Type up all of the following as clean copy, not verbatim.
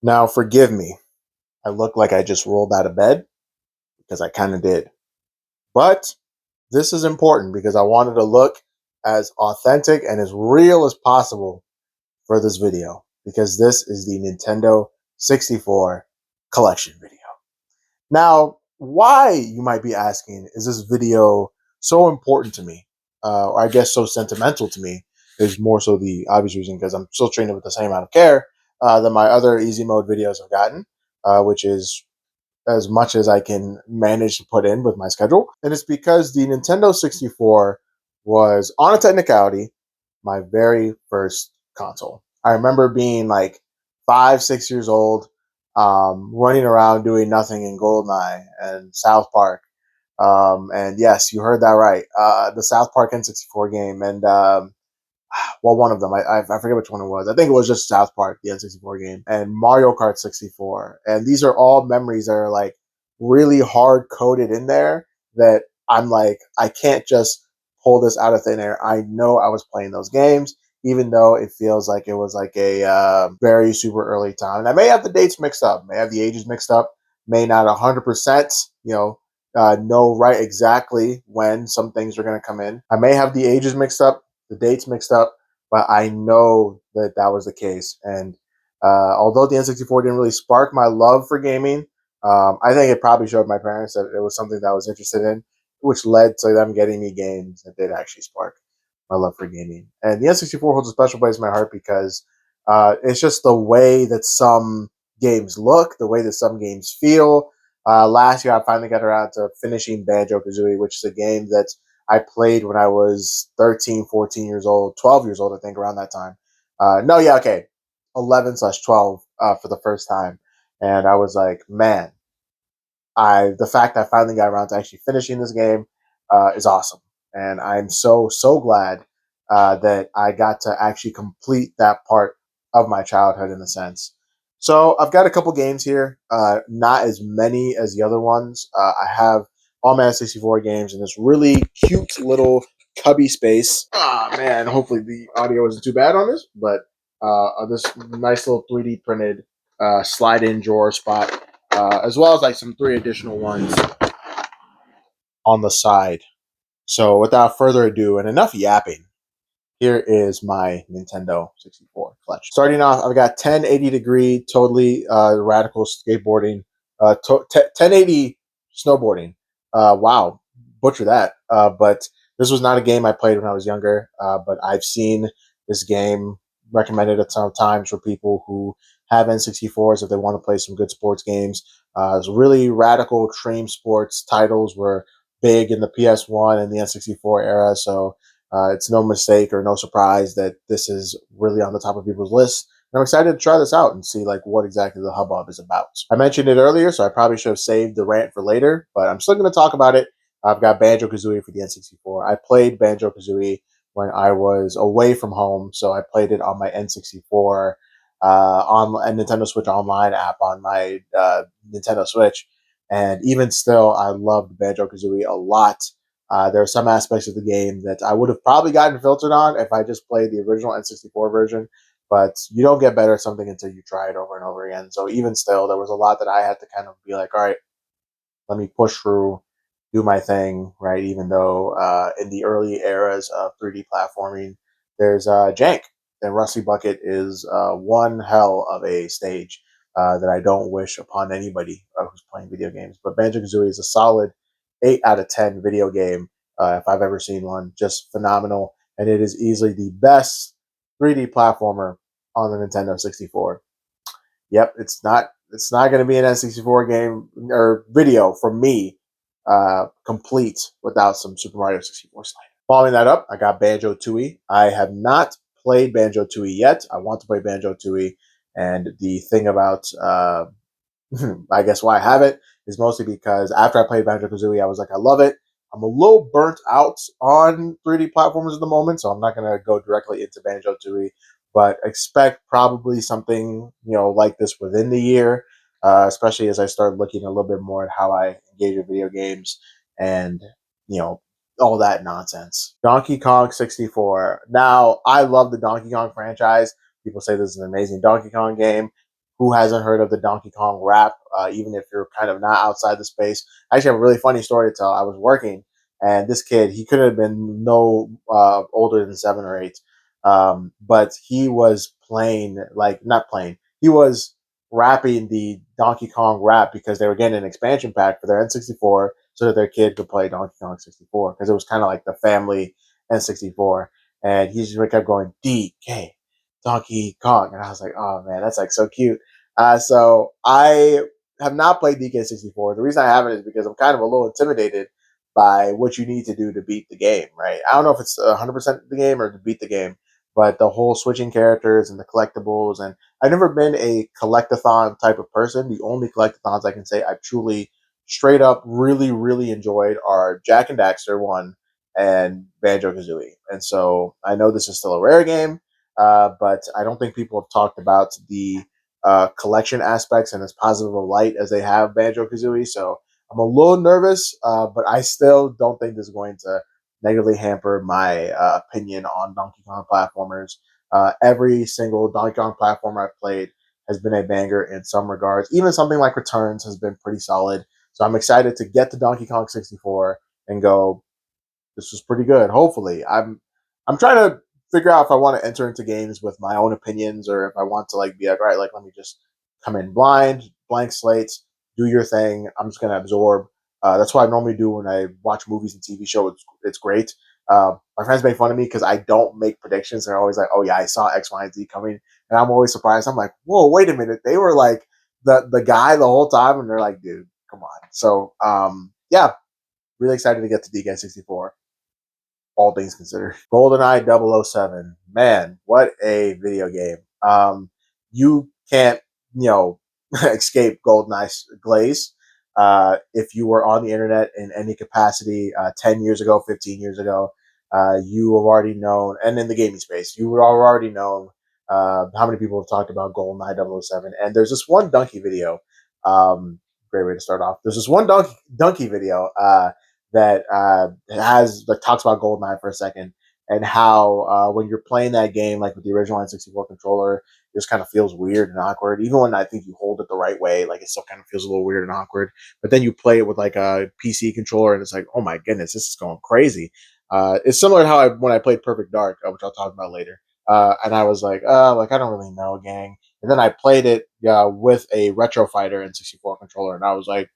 Now, forgive me. I look like I just rolled out of bed because I kind of did. But this is important because I wanted to look as authentic and as real as possible for this video because this is the Nintendo 64 collection video. Now, why, you might be asking, is this video so important to me? Or I guess so sentimental to me is more so the obvious reason because I'm still treating it with the same amount of care that my other easy mode videos have gotten, which is as much as I can manage to put in with my schedule. And it's because the Nintendo 64 was, on a technicality, my very first console. I remember being like 5, 6 years old, running around doing nothing in Goldeneye and South Park. And yes, you heard that right. The South Park N64 game. And well, one of them. I forget which one it was. I think it was just South Park, the N64 game, and Mario Kart 64. And these are all memories that are like really hard coded in there that I'm like, I can't just pull this out of thin air. I know I was playing those games, even though it feels like it was like a very super early time. And I may have the dates mixed up, may have the ages mixed up, may not 100%, know right exactly when some things are going to come in. I may have the ages mixed up, the dates mixed up, but I know that that was the case. And although the N64 didn't really spark my love for gaming, I think it probably showed my parents that it was something that I was interested in, which led to them getting me games that did actually spark my love for gaming. And the N64 holds a special place in my heart because it's just the way that some games look, the way that some games feel. Last year, I finally got around to finishing Banjo Kazooie, which is a game that I played when I was 13, 14 years old, 12 years old, I think, around that time. No, yeah, okay. 11/12 for the first time. And I was like, man, the fact I finally got around to actually finishing this game is awesome. And I'm so glad that I got to actually complete that part of my childhood in a sense. So I've got a couple games here, not as many as the other ones. I have all my 64 games in this really cute little cubby space. Ah, man, hopefully the audio isn't too bad on this, but this nice little 3D printed slide-in drawer spot, as well as like some 3 additional ones on the side. So without further ado, and enough yapping, here is my Nintendo 64 collection. Starting off, I've got 1080-degree, totally radical skateboarding, 1080 snowboarding. Wow, butcher that. But this was not a game I played when I was younger, but I've seen this game recommended a ton of times for people who have N64s if they want to play some good sports games. It's really radical extreme sports titles were big in the PS1 and the N64 era, so it's no mistake or no surprise that this is really on the top of people's lists. And I'm excited to try this out and see like what exactly the hubbub is about. I mentioned it earlier, so I probably should have saved the rant for later, but I'm still going to talk about it. I've got Banjo Kazooie for the N64. I played Banjo Kazooie when I was away from home, so I played it on my N64 on and Nintendo Switch Online app on my Nintendo Switch. And even still, I loved Banjo Kazooie a lot. There are some aspects of the game that I would have probably gotten filtered on if I just played the original N64 version, but you don't get better at something until you try it over and over again. So even still, there was a lot that I had to kind of be like, all right, let me push through, do my thing, right? Even though in the early eras of 3D platforming, there's jank, and Rusty Bucket is one hell of a stage that I don't wish upon anybody who's playing video games. But Banjo Kazooie is a solid 8 out of 10 video game if I've ever seen one. Just phenomenal, and it is easily the best 3D platformer on the Nintendo 64. Yep, it's not going to be an N64 game or video from me complete without some Super Mario 64 slide. Following that up, I got Banjo Tooie. I have not played Banjo Tooie yet. I want to play Banjo Tooie, and the thing about I guess why I haven't is mostly because after I played Banjo Kazooie, I was like, I love it. I'm a little burnt out on 3D platformers at the moment, so I'm not going to go directly into Banjo Tooie, but expect probably something like this within the year, especially as I start looking a little bit more at how I engage with video games and you know all that nonsense. Donkey Kong 64. Now, I love the Donkey Kong franchise. People say this is an amazing Donkey Kong game. who hasn't heard of the Donkey Kong rap, even if you're kind of not outside the space. I actually have a really funny story to tell. I was working, and this kid, he could have been no older than 7 or 8, but he was playing, like, not playing, he was rapping the Donkey Kong rap because they were getting an expansion pack for their N64 so that their kid could play Donkey Kong 64 because it was kind of like the family N64. And he just kept going, DK, Donkey Kong. And I was like, oh man, that's like so cute. So I have not played DK64. The reason I haven't is because I'm kind of a little intimidated by what you need to do to beat the game, right? I don't know if it's 100% the game or to beat the game, but the whole switching characters and the collectibles. And I've never been a collectathon type of person. The only collectathons I can say I've truly straight up really, really enjoyed are Jak and Daxter 1 and Banjo Kazooie. And so I know this is still a rare game, but I don't think people have talked about the collection aspects in as positive a light as they have Banjo Kazooie. So I'm a little nervous, but I still don't think this is going to negatively hamper my opinion on Donkey Kong platformers. Every single Donkey Kong platformer I've played has been a banger in some regards. Even something like Returns has been pretty solid. So I'm excited to get to Donkey Kong 64 and go, this was pretty good. Hopefully, I'm trying to figure out if I want to enter into games with my own opinions or if I want to like be like, all right, like let me just come in blind, blank slates, do your thing. I'm just gonna absorb. That's what I normally do when I watch movies and TV shows. It's great. My friends make fun of me because I don't make predictions. They're always like, "Oh yeah, I saw X, Y, and Z coming," and I'm always surprised. I'm like, "Whoa, wait a minute! They were like the guy the whole time," and they're like, "Dude, come on." So yeah, really excited to get to DK64, all things considered. GoldenEye 007. Man, what a video game. You can't, you know, escape GoldenEye's glaze. If you were on the internet in any capacity 10 years ago, 15 years ago, you have already known, and in the gaming space, you would have already known how many people have talked about GoldenEye 007. And there's this one donkey video. Great way to start off. There's this one donkey video that has that talks about GoldenEye for a second and how when you're playing that game like with the original N64 controller, it just kind of feels weird and awkward. Even when I think you hold it the right way, like it still kind of feels a little weird and awkward. But then you play it with like a PC controller, and it's like, oh my goodness, this is going crazy. It's similar to how when I played Perfect Dark, which I'll talk about later. And I was like I don't really know, gang. And then I played it with a Retro Fighter N64 controller, and I was like,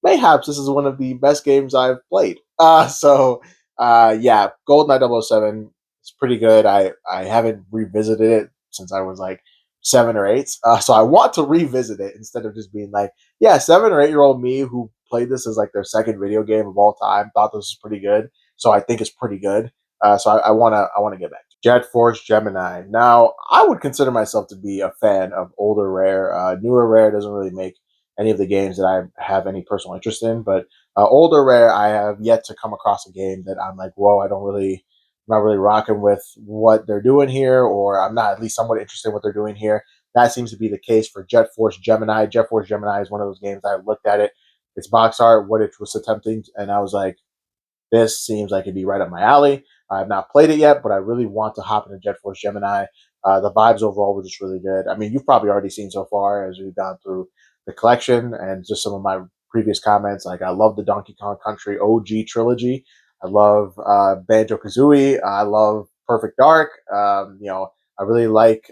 mayhaps this is one of the best games I've played. Yeah, GoldenEye 007 is pretty good. I haven't revisited it since I was like 7 or 8. So I want to revisit it instead of just being like, yeah, 7 or 8 year old me who played this as like their second video game of all time thought this was pretty good. So I think it's pretty good. So I wanna get back to Jet Force Gemini. Now I would consider myself to be a fan of older Rare. Newer Rare doesn't really make any of the games that I have any personal interest in. But older Rare, I have yet to come across a game that I'm like, whoa, I'm not really rocking with what they're doing here, or I'm not at least somewhat interested in what they're doing here. That seems to be the case for Jet Force Gemini. Jet Force Gemini is one of those games I looked at it, its box art, what it was attempting, and I was like, this seems like it'd be right up my alley. I have not played it yet, but I really want to hop into Jet Force Gemini. The vibes overall were just really good. I mean, you've probably already seen so far as we've gone through the collection and just some of my previous comments. Like, I love the Donkey Kong Country OG trilogy. I love Banjo Kazooie. I love Perfect Dark. I really like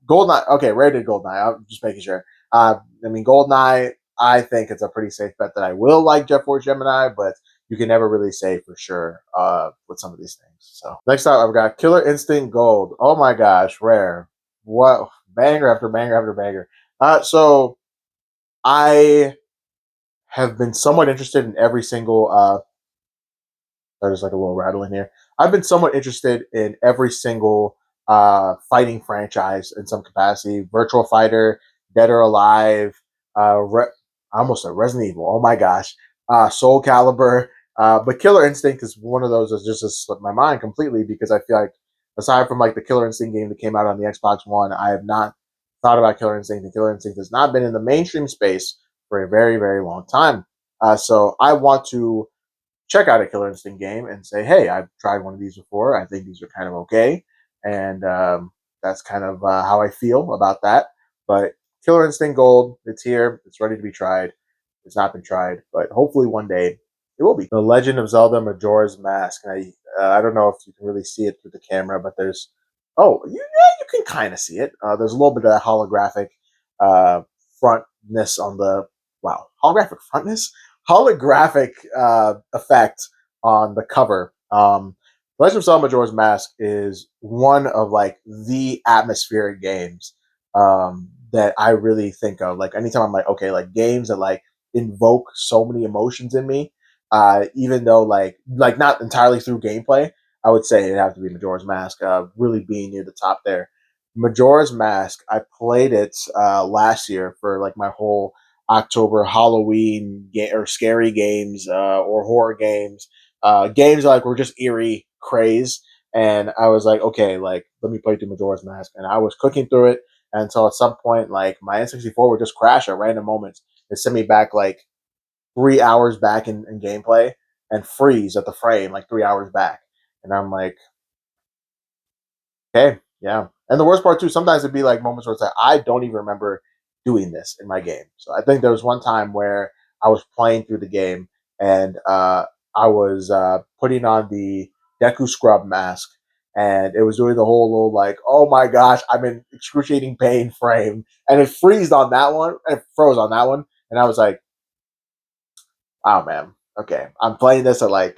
Goldeneye. Okay, Rare did Goldeneye. I'm just making sure. I mean, Goldeneye, I think it's a pretty safe bet that I will like Jet Force Gemini, but you can never really say for sure with some of these things. So next up, I've got Killer Instinct Gold. Oh my gosh, Rare! What banger after banger after banger. So I have been somewhat interested in every single. There's like a little rattling here. I've been somewhat interested in every single fighting franchise in some capacity. Virtual Fighter, Dead or Alive, I almost said Resident Evil. Oh my gosh, Soul Calibur. But Killer Instinct is one of those that just has slipped my mind completely because I feel like aside from like the Killer Instinct game that came out on the Xbox One, I have not thought about Killer Instinct. And Killer Instinct has not been in the mainstream space for a very, very long time. So I want to check out a Killer Instinct game and say, hey, I've tried one of these before. I think these are kind of okay. And that's kind of how I feel about that. But Killer Instinct Gold, it's here. It's ready to be tried. It's not been tried, but hopefully one day it will be. The Legend of Zelda Majora's Mask. And I don't know if you can really see it through the camera, but there's yeah, you can kind of see it. There's a little bit of that holographic uh, frontness on the holographic frontness holographic effect on the cover. Legend of Zelda Majora's Mask is one of like the atmospheric games that I really think of. Like anytime I'm like, okay, like games that like invoke so many emotions in me, even though like not entirely through gameplay, I would say it'd have to be Majora's Mask, really being near the top there. Majora's Mask, I played it last year for like my whole October Halloween or scary games or horror games, games like were just eerie craze. And I was like, okay, like let me play through Majora's Mask, and I was cooking through it until at some point, like my N64 would just crash at random moments. It sent me back like 3 hours back in gameplay and freeze at the frame like 3 hours back, and I'm like, okay, yeah. And the worst part too, sometimes it'd be like moments where it's like I don't even remember doing this in my game. So I think there was one time where I was playing through the game and I was putting on the Deku Scrub mask, and it was doing the whole little like, oh my gosh, I'm in excruciating pain frame, and it freezed on that one, and it froze on that one, and I was like, wow, man, okay, I'm playing this at like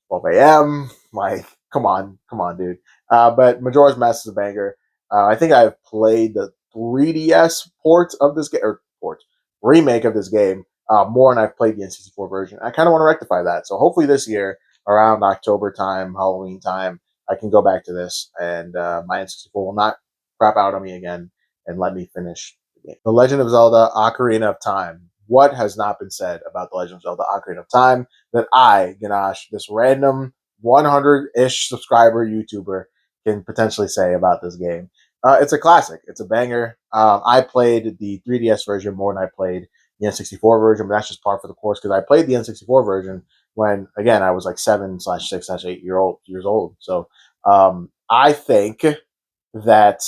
12 a.m. Like, come on, dude. But Majora's Mask is a banger. I think I've played the 3DS port of this game, or port remake of this game, more than I've played the N64 version. I kind of want to rectify that. So hopefully this year, around October time, Halloween time, I can go back to this, and my N64 will not crap out on me again and let me finish the game. The Legend of Zelda: Ocarina of Time. What has not been said about The Legend of Zelda: Ocarina of Time that I, Ganache, this random 100-ish subscriber YouTuber, can potentially say about this game? It's a classic. It's a banger. I played the 3DS version more than I played the N64 version, but that's just par for the course because I played the N64 version when, again, I was like 7/6/8 years old. So I think that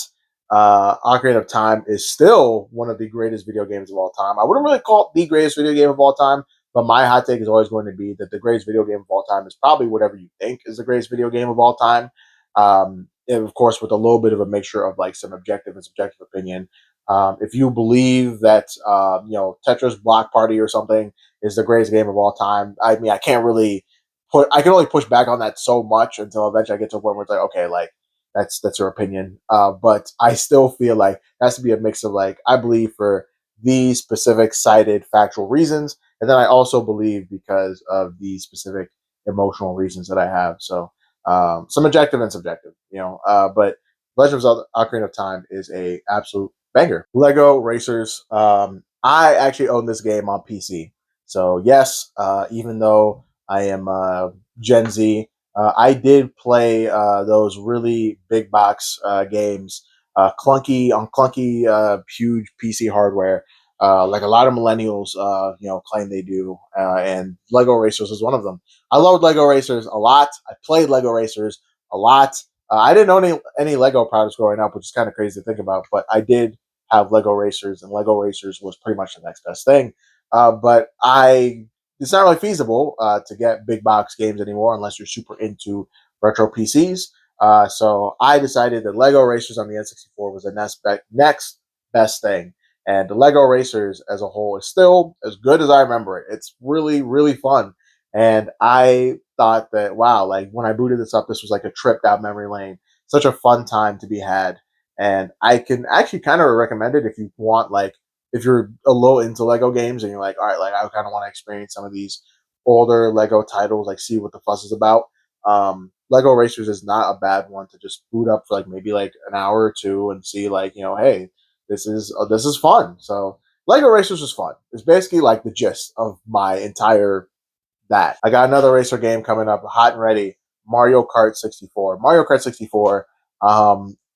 Ocarina of Time is still one of the greatest video games of all time. I wouldn't really call it the greatest video game of all time, but my hot take is always going to be that the greatest video game of all time is probably whatever you think is the greatest video game of all time. And of course, with a little bit of a mixture of like some objective and subjective opinion. If you believe that Tetris Block Party or something is the greatest game of all time, I mean, I can't really I can only push back on that so much until eventually I get to a point where it's like, okay, like that's your opinion. But I still feel like it has to be a mix of like I believe for these specific cited factual reasons, and then I also believe because of the specific emotional reasons that I have. So some objective and subjective, But Legend of Zelda: Ocarina of Time is a absolute banger. Lego Racers. I actually own this game on PC. So yes, even though I am Gen Z, I did play those really big box games, clunky, huge PC hardware, like a lot of millennials, claim they do. And Lego Racers is one of them. I loved Lego Racers a lot. I played Lego Racers a lot. I didn't own any Lego products growing up, which is kind of crazy to think about. But I did have Lego Racers, and Lego Racers was pretty much the next best thing. But it's not really feasible to get big box games anymore unless you're super into retro PCs. So I decided that Lego Racers on the N64 was the next best thing. And the Lego Racers as a whole is still as good as I remember it. It's really, really fun. And I thought that, wow, like when I booted this up, this was like a trip down memory lane. Such a fun time to be had. And I can actually kind of recommend it if you want, like, if you're a little into Lego games and you're like, all right, like I kind of want to experience some of these older Lego titles, like see what the fuss is about. Lego Racers is not a bad one to just boot up for like maybe like an hour or two and see like, hey, this is fun. So Lego Racers is fun. It's basically like the gist of my entire that. I got another racer game coming up, hot and ready. Mario Kart 64. Mario Kart 64.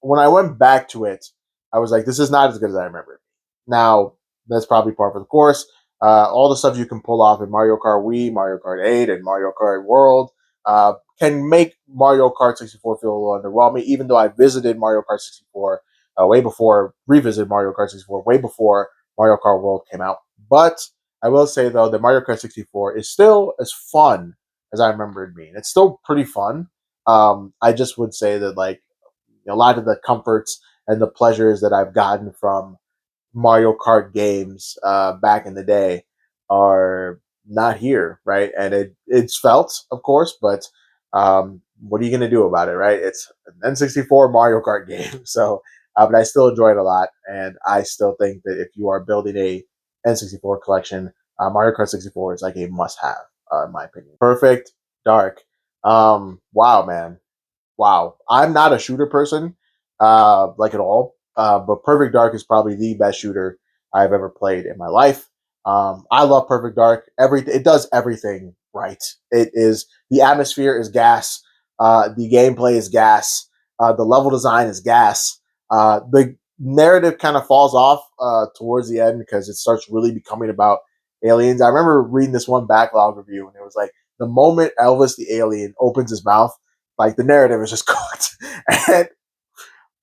When I went back to it, I was like, this is not as good as I remember. Now, that's probably part for the course. All the stuff you can pull off in Mario Kart Wii, Mario Kart 8, and Mario Kart World, can make Mario Kart 64 feel a little underwhelming, even though I visited Mario Kart 64 revisited Mario Kart 64 way before Mario Kart World came out. But I will say, though, that Mario Kart 64 is still as fun as I remember it being. It's still pretty fun. I just would say that, like, a lot of the comforts and the pleasures that I've gotten from Mario Kart games back in the day are not here, right? And it's felt, of course, but what are you going to do about it, right? It's an N64 Mario Kart game, so but I still enjoy it a lot, and I still think that if you are building a N64 collection, Mario Kart 64 is like a must-have, in my opinion. Perfect Dark. Wow, man. Wow, I'm not a shooter person, like at all. But Perfect Dark is probably the best shooter I've ever played in my life. I love Perfect Dark. It does everything right. It is the atmosphere is gas. The gameplay is gas. The level design is gas. The narrative kind of falls off towards the end because it starts really becoming about aliens. I remember reading this one backlog review, and it was like the moment Elvis the alien opens his mouth, like the narrative is just cooked. And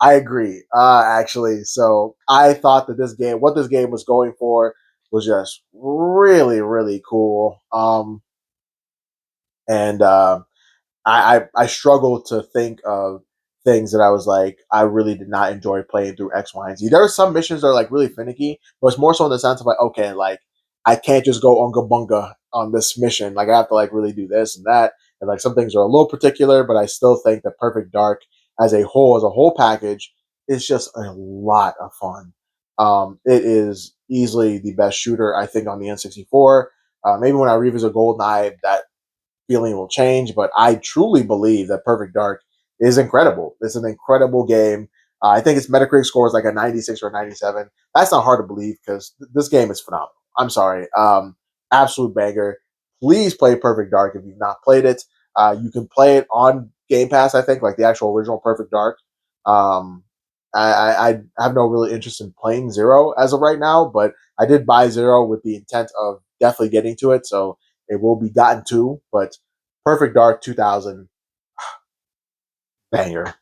I agree, actually. So I thought that what this game was going for, was just really, really cool. And I struggle to think of things that I was like, I really did not enjoy playing through X, Y, and Z. There are some missions that are like really finicky, but it's more so in the sense of like, okay, like I can't just go unga bunga on this mission. Like I have to like really do this and that. And like some things are a little particular, but I still think that Perfect Dark as a whole package, is just a lot of fun. It is easily the best shooter, I think, on the N64. Maybe when I revisit GoldenEye, that feeling will change, but I truly believe that Perfect Dark is incredible. It's an incredible game. I think its Metacritic score is like a 96 or a 97. That's not hard to believe because this game is phenomenal. I'm sorry. Absolute banger. Please play Perfect Dark if you've not played it. You can play it on Game Pass, I think, like the actual original Perfect Dark. Um, I have no really interest in playing Zero as of right now, but I did buy Zero with the intent of definitely getting to it. So it will be gotten to, but Perfect Dark 2000, banger.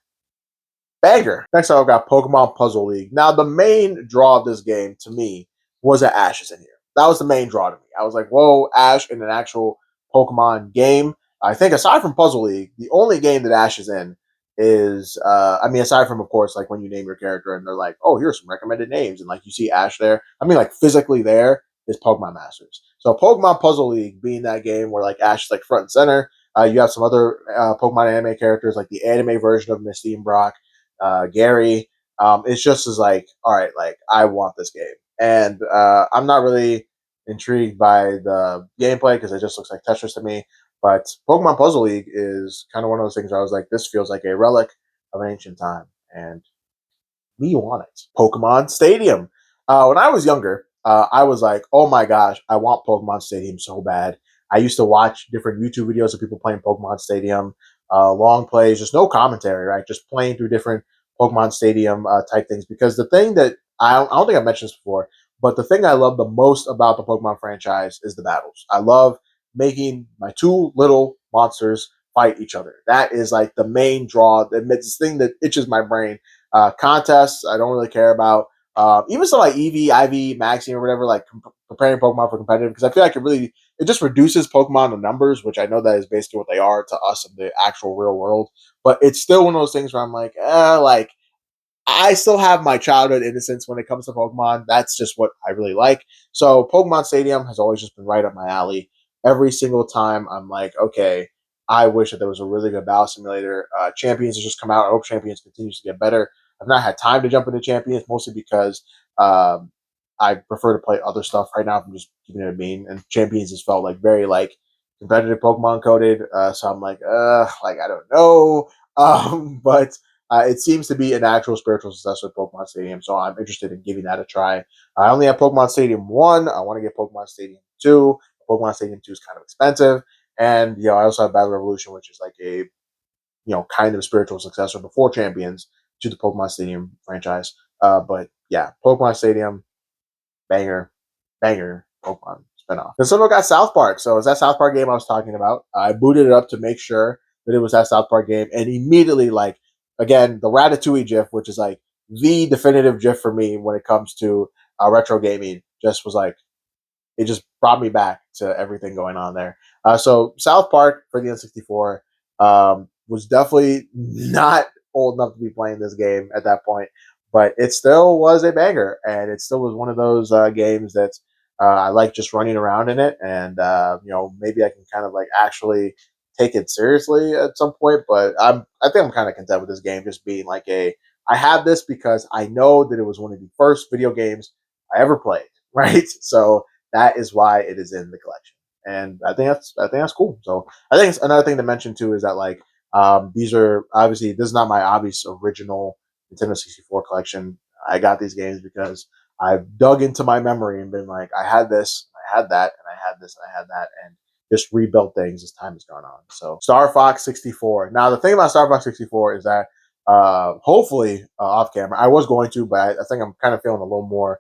Banger. Next up, I've got Pokemon Puzzle League. Now, the main draw of this game to me was that Ash is in here. That was the main draw to me. I was like, whoa, Ash in an actual Pokemon game. I think aside from Puzzle League, the only game that Ash is in is, I mean, aside from, of course, like when you name your character and they're like, oh, here's some recommended names, and like you see Ash there. I mean, like physically there is Pokemon Masters. So Pokemon Puzzle League being that game where like Ash is like front and center. You have some other Pokemon anime characters like the anime version of Misty and Brock, Gary. It's just as like, all right, like I want this game, and I'm not really intrigued by the gameplay because it just looks like Tetris to me. But Pokemon Puzzle League is kind of one of those things where I was like, this feels like a relic of an ancient time, and we want it. Pokemon Stadium. When I was younger, I was like, oh my gosh, I want Pokemon Stadium so bad. I used to watch different YouTube videos of people playing Pokemon Stadium, long plays, just no commentary, right? Just playing through different Pokemon Stadium type things. Because the thing that I don't think I've mentioned this before, but the thing I love the most about the Pokemon franchise is the battles. I love making my two little monsters fight each other. That is like the main draw. It's this thing that itches my brain. Contests, I don't really care about. Even some like EV, IV, Maxi, or whatever, like preparing Pokemon for competitive, because I feel like it just reduces Pokemon to numbers, which I know that is basically what they are to us in the actual real world. But it's still one of those things where I'm like I still have my childhood innocence when it comes to Pokemon. That's just what I really like. So Pokemon Stadium has always just been right up my alley. Every single time I'm like, okay, I wish that there was a really good battle simulator. Champions has just come out. I hope Champions continues to get better. I've not had time to jump into Champions, mostly because um, I prefer to play other stuff right now. I'm just keeping it a mean. And Champions has felt like very like competitive Pokemon coded. So I'm like I don't know. But it seems to be an actual spiritual successor of Pokemon Stadium, so I'm interested in giving that a try. I only have Pokemon Stadium 1. I want to get Pokemon Stadium 2. Pokemon Stadium 2 is kind of expensive. And, I also have Battle Revolution, which is like a, kind of spiritual successor before Champions to the Pokemon Stadium franchise. But yeah, Pokemon Stadium, banger, banger Pokemon spinoff. Then someone got South Park. So it's that South Park game I was talking about. I booted it up to make sure that it was that South Park game, and immediately, like, again, the Ratatouille GIF, which is like the definitive GIF for me when it comes to retro gaming, just was like, it just brought me back to everything going on there. So South Park for the N64 was definitely not old enough to be playing this game at that point, but it still was a banger, and it still was one of those games that I like just running around in it, and maybe I can kind of like actually take it seriously at some point. But I think I'm kind of content with this game just being like a I have this because I know that it was one of the first video games I ever played, right? So that is why it is in the collection, and I think that's cool. So I think it's another thing to mention too is that like these are obviously this is not my obvious original Nintendo 64 collection. I got these games because I've dug into my memory and been like, I had this, I had that, and I had this, and I had that, and just rebuilt things as time has gone on. So Star Fox 64. Now the thing about Star Fox 64 is that hopefully off camera, I was going to, but I think I'm kind of feeling a little more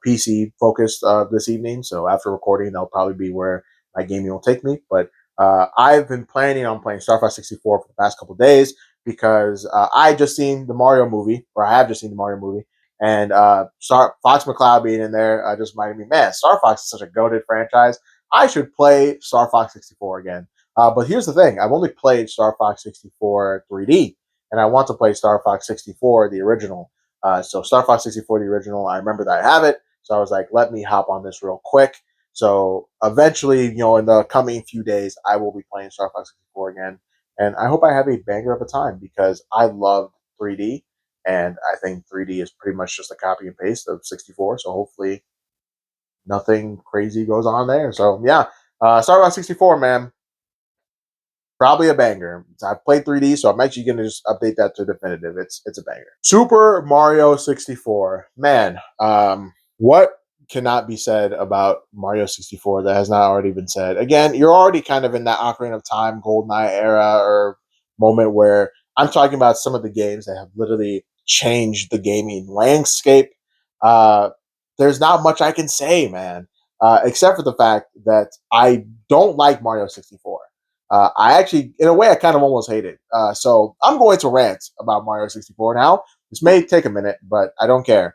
PC focused this evening. So after recording, that'll probably be where my gaming will take me. But I've been planning on playing Star Fox 64 for the past couple of days because I just seen the Mario movie, or I have just seen the Mario movie, and Fox McCloud being in there just reminded me, man, Star Fox is such a goated franchise. I should play Star Fox 64 again. But here's the thing: I've only played Star Fox 64 3D, and I want to play Star Fox 64 the original. So Star Fox 64, the original, I remember that I have it. So I was like, let me hop on this real quick. So eventually, in the coming few days, I will be playing Star Fox 64 again. And I hope I have a banger of a time because I love 3D. And I think 3D is pretty much just a copy and paste of 64. So hopefully nothing crazy goes on there. So yeah, Star Fox 64, man. Probably a banger. I played 3D, so I'm actually gonna just update that to definitive. It's a banger. Super Mario 64. Man, what cannot be said about Mario 64 that has not already been said? Again, you're already kind of in that Ocarina of Time, GoldenEye era or moment where I'm talking about some of the games that have literally changed the gaming landscape. Uh, there's not much I can say, man, except for the fact that I don't like Mario 64. I actually, in a way, I kind of almost hate it. So I'm going to rant about Mario 64 now. This may take a minute, but I don't care.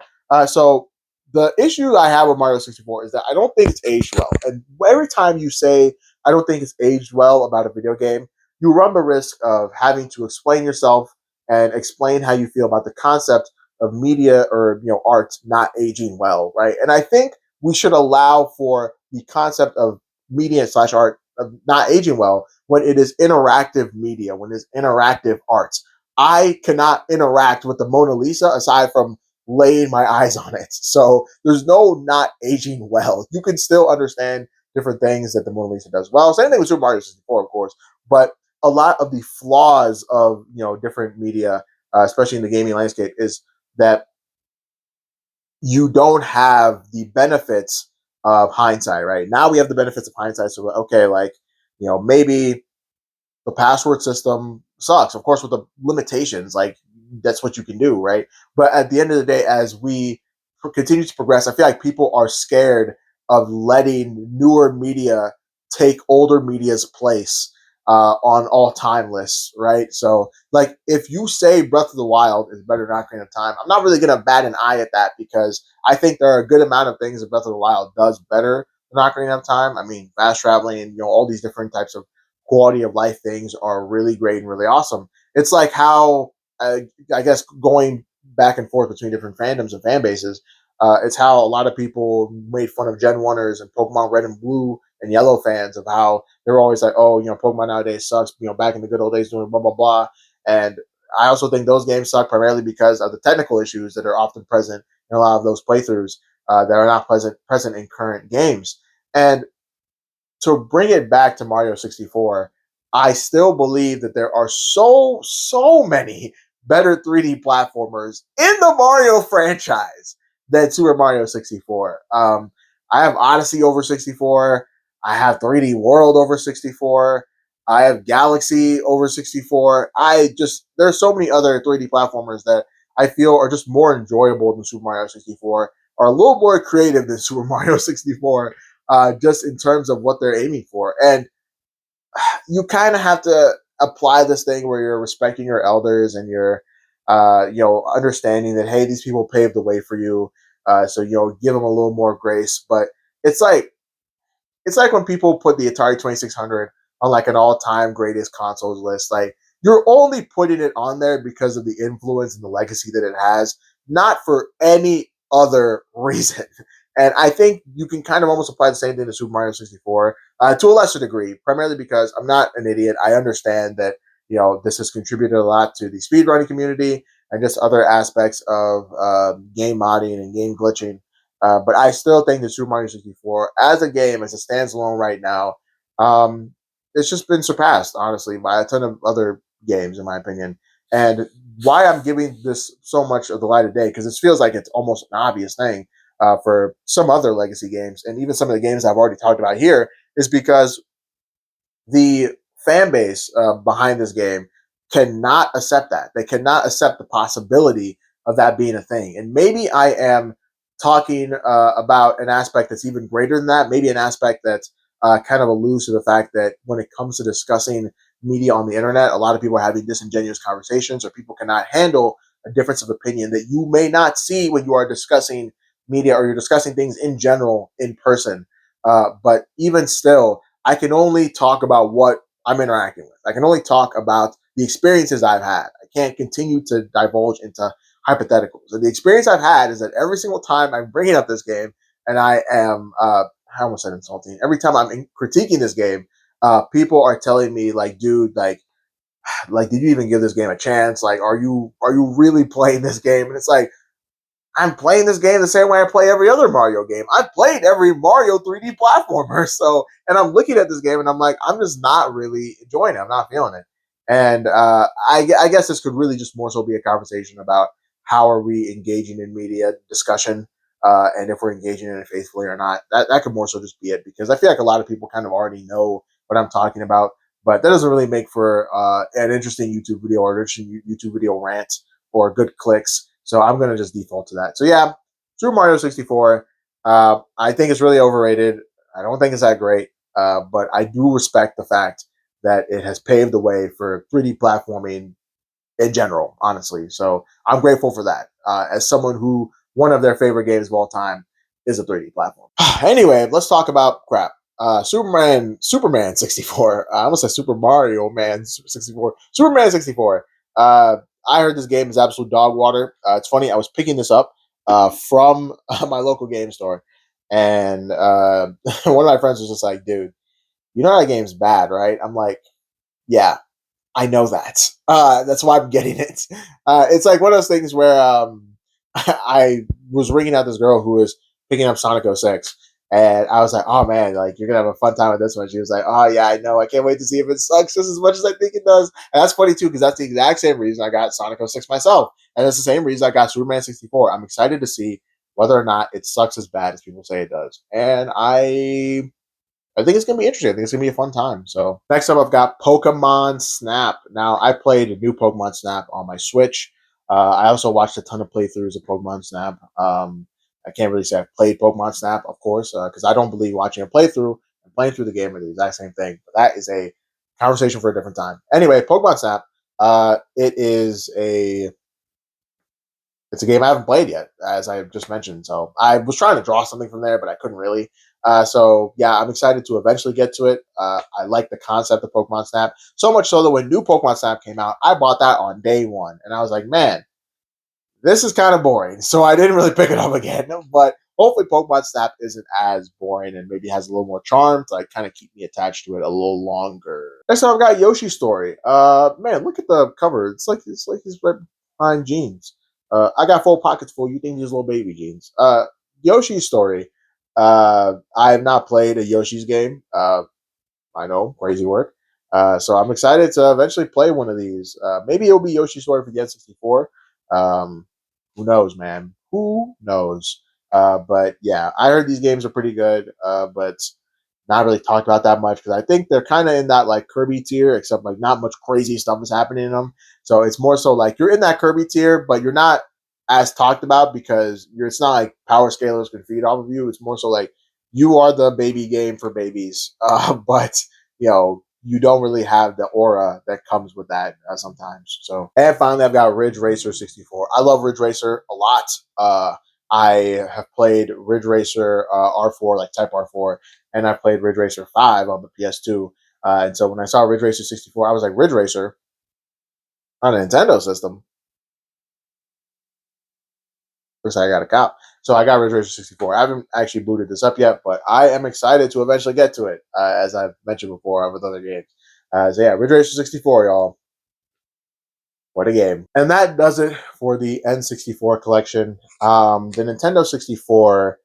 So the issue I have with Mario 64 is that I don't think it's aged well. And every time you say I don't think it's aged well about a video game, you run the risk of having to explain yourself and explain how you feel about the concept of media or art not aging well, right? And I think we should allow for the concept of media slash art of not aging well when it is interactive media, when it's interactive arts. I cannot interact with the Mona Lisa aside from laying my eyes on it. So there's no not aging well. You can still understand different things that the Mona Lisa does well. Same thing with Super Mario 64, of course. But a lot of the flaws of different media, especially in the gaming landscape, is that you don't have the benefits of hindsight. Right now, we have the benefits of hindsight. So okay, like maybe the password system sucks. Of course, with the limitations, like that's what you can do, right? But at the end of the day, as we continue to progress, I feel like people are scared of letting newer media take older media's place on all time lists, right? So, like, if you say Breath of the Wild is better than Ocarina of Time, I'm not really going to bat an eye at that because I think there are a good amount of things that Breath of the Wild does better than Ocarina of Time. I mean, fast traveling and all these different types of quality of life things are really great and really awesome. It's like how I guess going back and forth between different fandoms and fan bases. It's how a lot of people made fun of Gen 1ers and Pokemon Red and Blue and Yellow fans of how they were always like, oh, Pokemon nowadays sucks, back in the good old days doing blah, blah, blah. And I also think those games suck primarily because of the technical issues that are often present in a lot of those playthroughs that are not present in current games. And to bring it back to Mario 64, I still believe that there are so many better 3D platformers in the Mario franchise than Super Mario 64. I have Odyssey over 64. I have 3D World over 64. I have Galaxy over 64. There's so many other 3D platformers that I feel are just more enjoyable than Super Mario 64, are a little more creative than Super Mario 64. just in terms of what they're aiming for. And you kind of have to apply this thing where you're respecting your elders and you're, understanding that, hey, these people paved the way for you. So, give them a little more grace. But it's like, it's like when people put the Atari 2600 on like an all-time greatest consoles list. Like you're only putting it on there because of the influence and the legacy that it has, not for any other reason. And I think you can kind of almost apply the same thing to Super Mario 64 to a lesser degree, primarily because I'm not an idiot. I understand that this has contributed a lot to the speedrunning community and just other aspects of game modding and game glitching, but I still think that Super Mario 64, as a game, as it stands alone right now, um, it's just been surpassed, honestly, by a ton of other games, in my opinion. And why I'm giving this so much of the light of day, because it feels like it's almost an obvious thing for some other legacy games, and even some of the games I've already talked about here, is because the fan base behind this game cannot accept that. They cannot accept the possibility of that being a thing. And maybe I am talking about an aspect that's even greater than that. Maybe an aspect that kind of alludes to the fact that when it comes to discussing media on the internet, a lot of people are having disingenuous conversations, or people cannot handle a difference of opinion that you may not see when you are discussing media or you're discussing things in general in person. But even still, I can only talk about what I'm interacting with. I can only talk about the experiences I've had. I can't continue to divulge into hypotheticals. And the experience I've had is that every single time I'm bringing up this game and I am, I almost said insulting, every time I'm critiquing this game, people are telling me like, dude, like, did you even give this game a chance? Like, are you really playing this game? And it's like, I'm playing this game the same way I play every other Mario game. I've played every Mario 3D platformer. So, and I'm looking at this game and I'm like, I'm just not really enjoying it. I'm not feeling it. And I guess this could really just more so be a conversation about how are we engaging in media discussion, and if we're engaging in it faithfully or not. That could more so just be it, because I feel like a lot of people kind of already know what I'm talking about, but that doesn't really make for an interesting YouTube video or interesting YouTube video rant or good clicks. So I'm going to just default to that. So yeah, Super Mario 64, I think it's really overrated. I don't think it's that great, but I do respect the fact that it has paved the way for 3D platforming in general, honestly. So I'm grateful for that. As someone who, one of their favorite games of all time is a 3D platform. Anyway, let's talk about crap. Superman 64. I almost said Super Mario Man 64. Superman 64. I heard this game is absolute dog water. It's funny. I was picking this up from my local game store, and one of my friends was just like, "Dude, you know that game's bad, right?" I'm like, "Yeah, I know that. That's why I'm getting it." It's like one of those things where I was ringing out this girl who was picking up Sonic 06, and I was like, "Oh man, like you're gonna have a fun time with this one." She was like, "Oh yeah, I know. I can't wait to see if it sucks just as much as I think it does." And that's funny too, because that's the exact same reason I got Sonic 06 myself, and it's the same reason I got Superman 64. I'm excited to see whether or not it sucks as bad as people say it does, and I think it's gonna be interesting. I think it's gonna be a fun time. So next up, I've got Pokemon Snap. Now I played a new Pokemon Snap on my Switch. I also watched a ton of playthroughs of Pokemon Snap. I can't really say I've played Pokemon Snap, of course, because I don't believe watching a playthrough and playing through the game are the exact same thing. But that is a conversation for a different time. Anyway, Pokemon Snap. It is a it's a game I haven't played yet, as I just mentioned. So I was trying to draw something from there, but I couldn't really. So yeah, I'm excited to eventually get to it. I like the concept of Pokemon Snap so much so that when new Pokemon Snap came out, I bought that on day one, and I was like, man, this is kind of boring. So I didn't really pick it up again. But hopefully, Pokemon Snap isn't as boring and maybe has a little more charm to like kind of keep me attached to it a little longer. Next up, I've got Yoshi's Story. Man, look at the cover. It's like he's right behind jeans. I got full pockets full. You think these little baby jeans? Yoshi's Story. I have not played a Yoshi's game. I know, crazy work. So I'm excited to eventually play one of these. Maybe it'll be Yoshi's Story for the N64. Um, who knows, man? Who knows? But yeah, I heard these games are pretty good, but not really talked about that much because I think they're kind of in that like Kirby tier, except like not much crazy stuff is happening in them. So it's more so like you're in that Kirby tier, but you're not as talked about because it's not like power scalers can feed off of you. It's more so like you are the baby game for babies, but you don't really have the aura that comes with that sometimes. So, and finally, I've got Ridge Racer 64. I love Ridge Racer a lot. I have played Ridge Racer R4, like Type R4, and I played Ridge Racer 5 on the PS2. And so when I saw Ridge Racer 64, I was like, Ridge Racer on a Nintendo system. Looks like I got a cop. So I got Ridge Racer 64. I haven't actually booted this up yet, but I am excited to eventually get to it, as I've mentioned before with other games. So yeah, Ridge Racer 64, y'all. What a game. And that does it for the N64 collection. The Nintendo 64,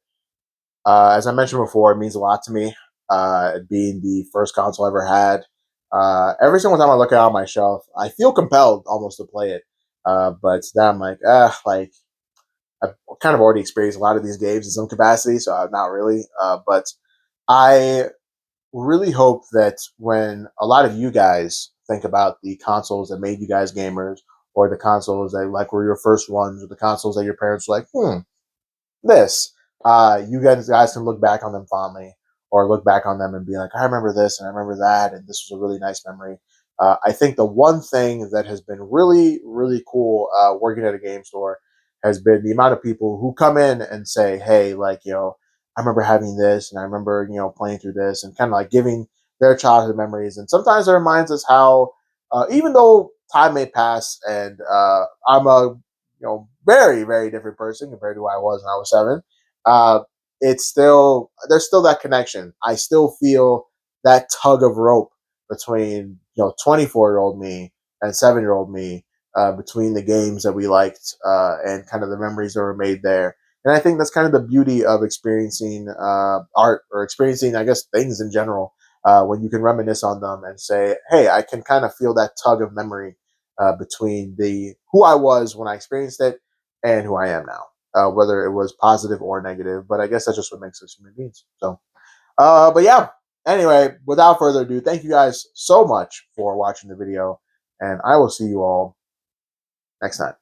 as I mentioned before, it means a lot to me. Being the first console I ever had. Every single time I look at it on my shelf, I feel compelled almost to play it. But then I'm like, like I've kind of already experienced a lot of these games in some capacity, so I'm not really. But I really hope that when a lot of you guys think about the consoles that made you guys gamers, or the consoles that like were your first ones, or the consoles that your parents were like, this, you guys can look back on them fondly, or look back on them and be like, I remember this and I remember that, and this was a really nice memory. I think the one thing that has been really, really cool working at a game store has been the amount of people who come in and say, hey, like, I remember having this and I remember, playing through this, and kind of like giving their childhood memories. And sometimes it reminds us how, even though time may pass and I'm a very, very different person compared to who I was when I was 7. Uh, it's still there's still that connection. I still feel that tug of rope between 24-year-old me and 7-year-old me, between the games that we liked, and kind of the memories that were made there. And I think that's kind of the beauty of experiencing art, or experiencing, I guess, things in general. When you can reminisce on them and say, "Hey, I can kind of feel that tug of memory between the who I was when I experienced it and who I am now, whether it was positive or negative." But I guess that's just what makes us human beings. So, but yeah. Anyway, without further ado, thank you guys so much for watching the video, and I will see you all next time.